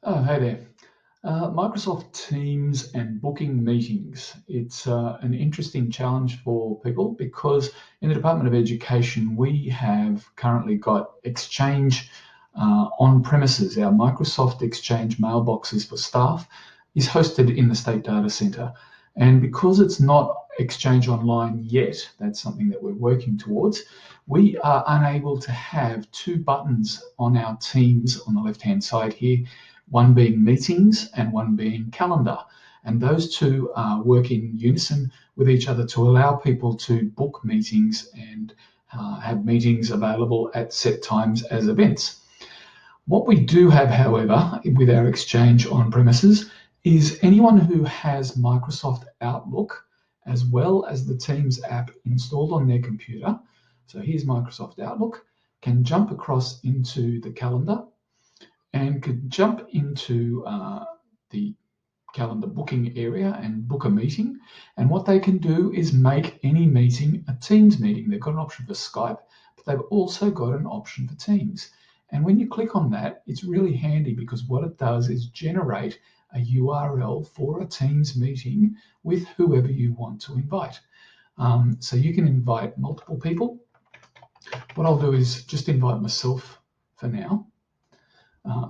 Oh, hey there. Microsoft Teams and booking meetings. It's an interesting challenge for people because in the Department of Education, we have currently got Exchange on premises. Our Microsoft Exchange mailboxes for staff is hosted in the State Data Centre. And because it's not Exchange Online yet, that's something that we're working towards, we are unable to have two buttons on our Teams on the left-hand side here, one being meetings and one being calendar. And those two work in unison with each other to allow people to book meetings and have meetings available at set times as events. What we do have, however, with our Exchange on premises is anyone who has Microsoft Outlook as well as the Teams app installed on their computer. So here's Microsoft Outlook, can jump across into the calendar and could jump into the calendar booking area and book a meeting. And what they can do is make any meeting a Teams meeting. They've got an option for Skype, but they've also got an option for Teams. And when you click on that, it's really handy because what it does is generate a URL for a Teams meeting with whoever you want to invite. So you can invite multiple people. What I'll do is just invite myself for now.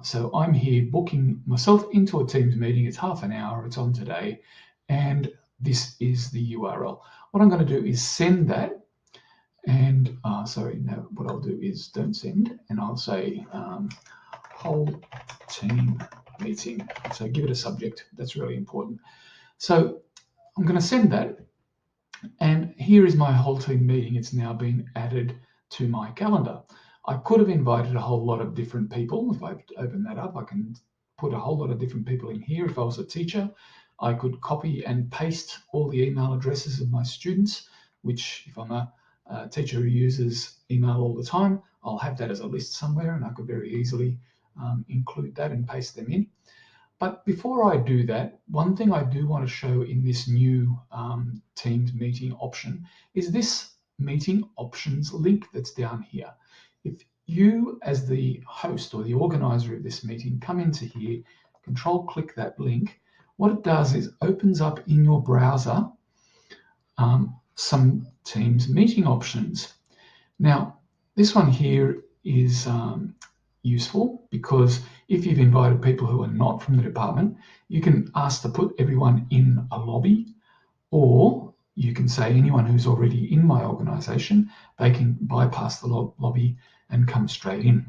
So I'm here booking myself into a Teams meeting. It's half an hour, it's on today, and this is the URL. What I'm going to do is send that, and what I'll do is don't send, and I'll say whole team meeting. So give it a subject, that's really important. So I'm going to send that, and here is my whole team meeting. It's now been added to my calendar. I could have invited a whole lot of different people. If I open that up, I can put a whole lot of different people in here. If I was a teacher, I could copy and paste all the email addresses of my students, which if I'm a teacher who uses email all the time, I'll have that as a list somewhere and I could very easily include that and paste them in. But before I do that, one thing I do want to show in this new Teams meeting option is this meeting options link that's down here. If you, as the host or the organizer of this meeting, come into here, control click that link, what it does is opens up in your browser some Teams meeting options. Now, this one here is useful because if you've invited people who are not from the department, you can ask to put everyone in a lobby, or you can say anyone who's already in my organisation, they can bypass the lobby and come straight in.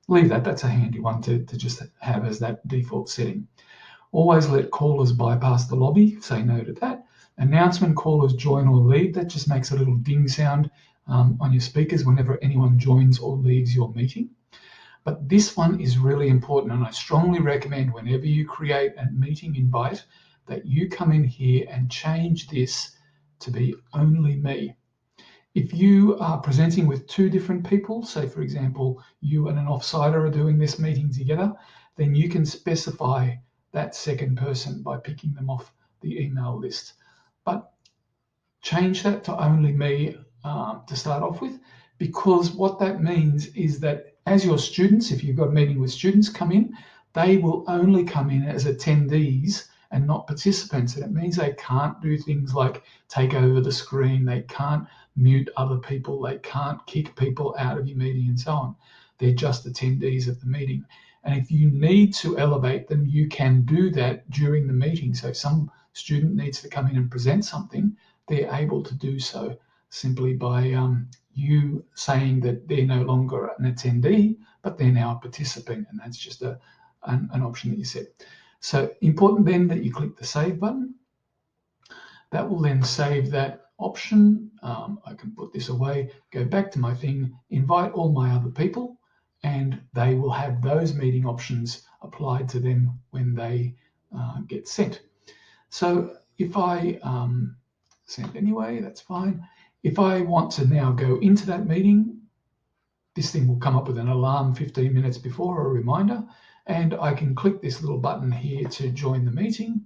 Leave that, that's a handy one to just have as that default setting. Always let callers bypass the lobby, say no to that. Announcement callers join or leave, that just makes a little ding sound on your speakers whenever anyone joins or leaves your meeting. But this one is really important, and I strongly recommend whenever you create a meeting invite that you come in here and change this to be only me. If you are presenting with two different people, say for example, you and an offsider are doing this meeting together, then you can specify that second person by picking them off the email list. But change that to only me to start off with, because what that means is that as your students, if you've got a meeting with students come in, they will only come in as attendees and not participants. And it means they can't do things like take over the screen, they can't mute other people, they can't kick people out of your meeting and so on. They're just attendees of the meeting. And if you need to elevate them, you can do that during the meeting. So if some student needs to come in and present something, they're able to do so simply by you saying that they're no longer an attendee, but they're now a participant, and that's just an option that you set. So important then that you click the save button. That will then save that option. I can put this away, go back to my thing, invite all my other people, and they will have those meeting options applied to them when they get sent. So if I send anyway, that's fine. If I want to now go into that meeting, this thing will come up with an alarm 15 minutes before, a reminder, and I can click this little button here to join the meeting,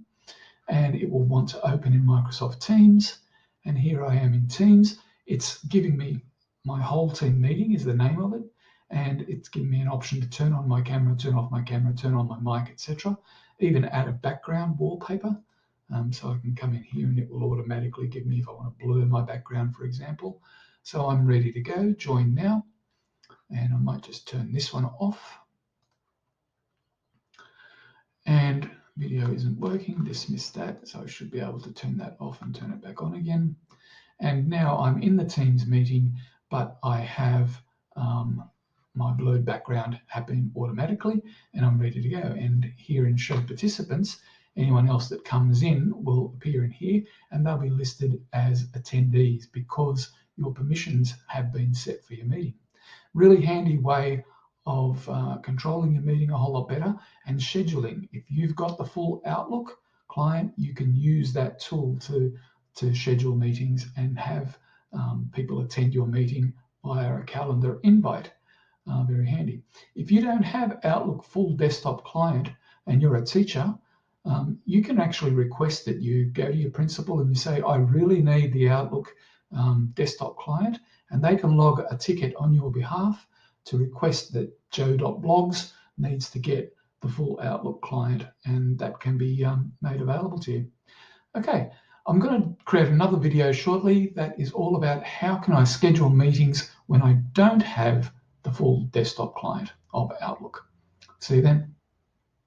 and it will want to open in Microsoft Teams. And here I am in Teams. It's giving me my whole team meeting is the name of it. and it's giving me an option to turn on my camera, turn off my camera, turn on my mic, etc. Even add a background wallpaper. So I can come in here and it will automatically give me if I want to blur my background, for example. So I'm ready to go. Join now. And I might just turn this one off. And video isn't working, dismiss that. So I should be able to turn that off and turn it back on again. And now I'm in the Teams meeting, but I have my blurred background happening automatically, and I'm ready to go. And here in Show Participants, anyone else that comes in will appear in here, and they'll be listed as attendees because your permissions have been set for your meeting. Really handy way of controlling your meeting a whole lot better and scheduling. If you've got the full Outlook client, you can use that tool to schedule meetings and have people attend your meeting via a calendar invite. Very handy. If you don't have Outlook full desktop client and you're a teacher, you can actually request that you go to your principal and you say, I really need the Outlook desktop client, and they can log a ticket on your behalf to request that joe.blogs needs to get the full Outlook client, and that can be made available to you. Okay, I'm going to create another video shortly that is all about how can I schedule meetings when I don't have the full desktop client of Outlook. See you then.